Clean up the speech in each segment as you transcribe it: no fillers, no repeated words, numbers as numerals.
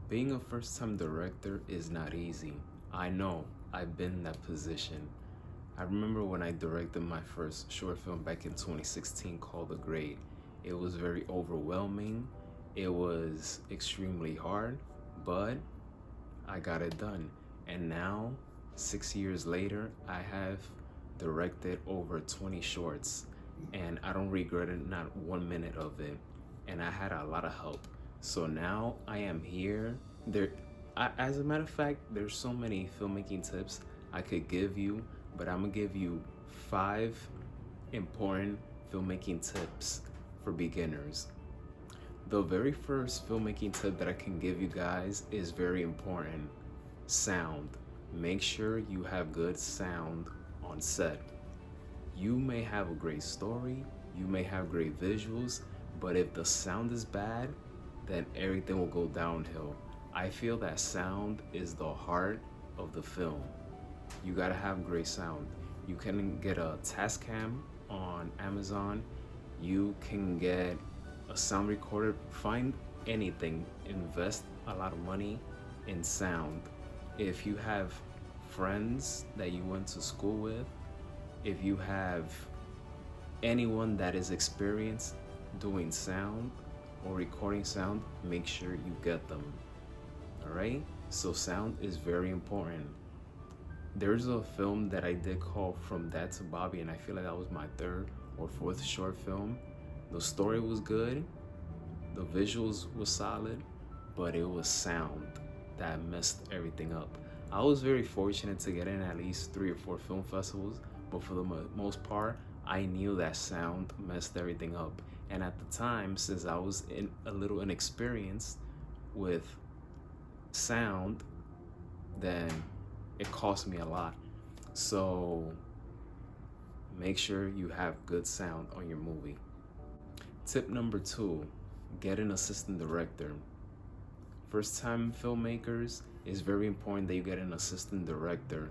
Being a first-time director is not easy. I know, I've been in that position. I remember when I directed my first short film back in 2016 called The Grade. It was very overwhelming. It was extremely hard, but I got it done. And now, 6 years later, I have directed over 20 shorts, and I don't regret it, not 1 minute of it. And I had a lot of help. So now I am here. As a matter of fact, there's so many filmmaking tips I could give you, but I'm gonna give you 5 important filmmaking tips for beginners. The very first filmmaking tip that I can give you guys is very important. Sound. Make sure you have good sound on set. You may have a great story, you may have great visuals, but if the sound is bad, then everything will go downhill. I feel that sound is the heart of the film. You gotta have great sound. You can get a Tascam on Amazon. You can get a sound recorder. Find anything. Invest a lot of money in sound. If you have friends that you went to school with, if you have anyone that is experienced doing sound or recording sound, make sure you get them. All right? So sound is very important. There's a film that I did called From Dad to Bobby, and I feel like that was my 3rd or 4th short film. The story was good, the visuals was solid, but it was sound that messed everything up. I was very fortunate to get in at least 3 or 4 film festivals, but for the most part, I knew that sound messed everything up. And at the time, since I was a little inexperienced with sound, then it cost me a lot. So make sure you have good sound on your movie. Tip number 2, get an assistant director. First time filmmakers, it's very important that you get an assistant director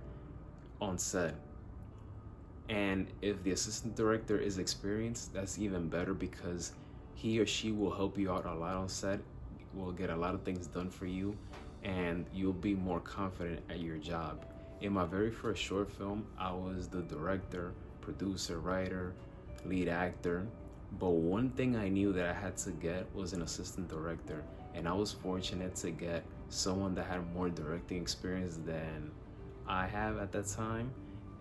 on set. And if the assistant director is experienced, that's even better because he or she will help you out a lot on set, will get a lot of things done for you, and you'll be more confident at your job. In my very first short film, I was the director, producer, writer, lead actor. But one thing I knew that I had to get was an assistant director. And I was fortunate to get someone that had more directing experience than I have at that time.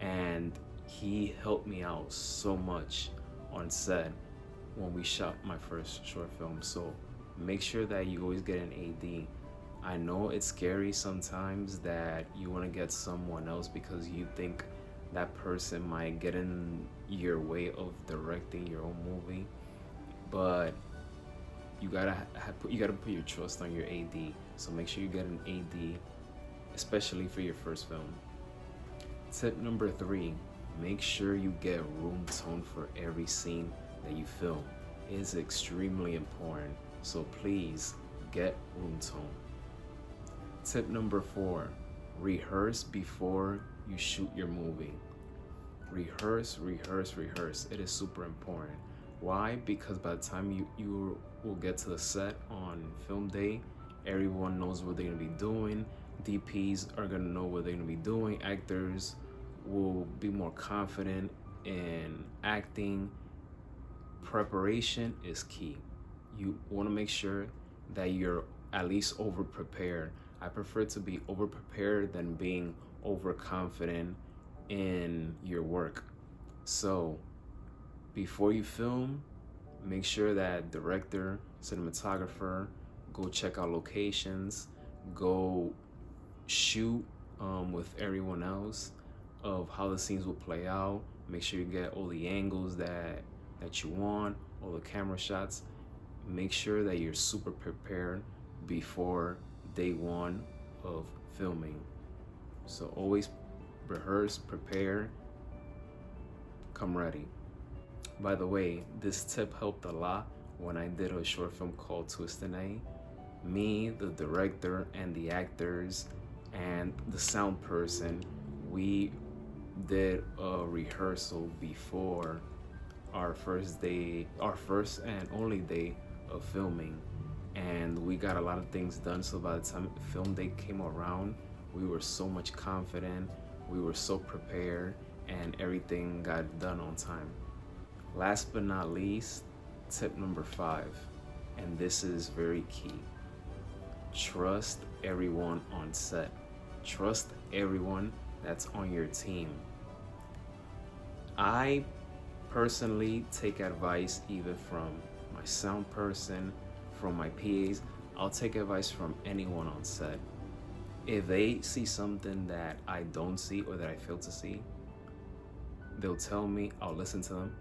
And he helped me out so much on set when we shot my first short film. So make sure that you always get an AD. I know it's scary sometimes that you want to get someone else because you think that person might get in your way of directing your own movie, but you gotta put your trust on your AD. So make sure you get an AD, especially for your first film. Tip number 3, make sure you get room tone for every scene that you film. It is extremely important, so please get room tone. Tip number 4, rehearse before you shoot your movie. Rehearse, rehearse, rehearse. It is super important. Why? Because by the time you will get to the set on film day, everyone knows what they're gonna be doing. DPs are gonna know what they're gonna be doing. Actors will be more confident in acting. Preparation is key. You wanna make sure that you're at least over-prepared. I prefer to be over-prepared than being overconfident in your work. So before you film, make sure that director, cinematographer, go check out locations, go shoot with everyone else of how the scenes will play out. Make sure you get all the angles that you want, all the camera shots. Make sure that you're super prepared before day 1 of filming. So always rehearse, prepare, come ready. By the way, this tip helped a lot when I did a short film called Twist and A. Me, the director, and the actors, and the sound person, we did a rehearsal before our first and only day of filming. and we got a lot of things done. So by the time film day came around, we were so much confident, we were so prepared, and everything got done on time. Last but not least, tip number 5, and this is very key. Trust everyone on set. Trust everyone that's on your team. I personally take advice either from my sound person, from my PAs. I'll take advice from anyone on set. If they see something that I don't see or that I fail to see, they'll tell me, I'll listen to them,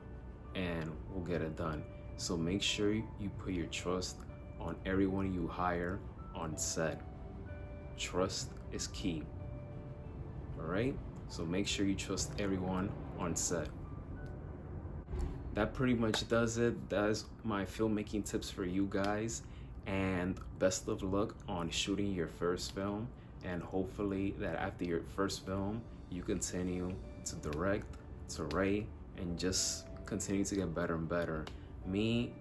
and we'll get it done. So make sure you put your trust on everyone you hire on set. Trust is key. All right? So make sure you trust everyone on set. That pretty much does it. That's my filmmaking tips for you guys. And best of luck on shooting your first film. And hopefully that after your first film, you continue to direct, to write, and just continue to get better and better. Me,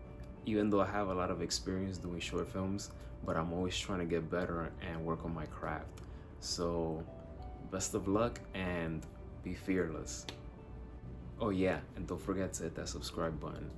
even though I have a lot of experience doing short films, but I'm always trying to get better and work on my craft. So best of luck and be fearless. Oh yeah, and don't forget to hit that subscribe button.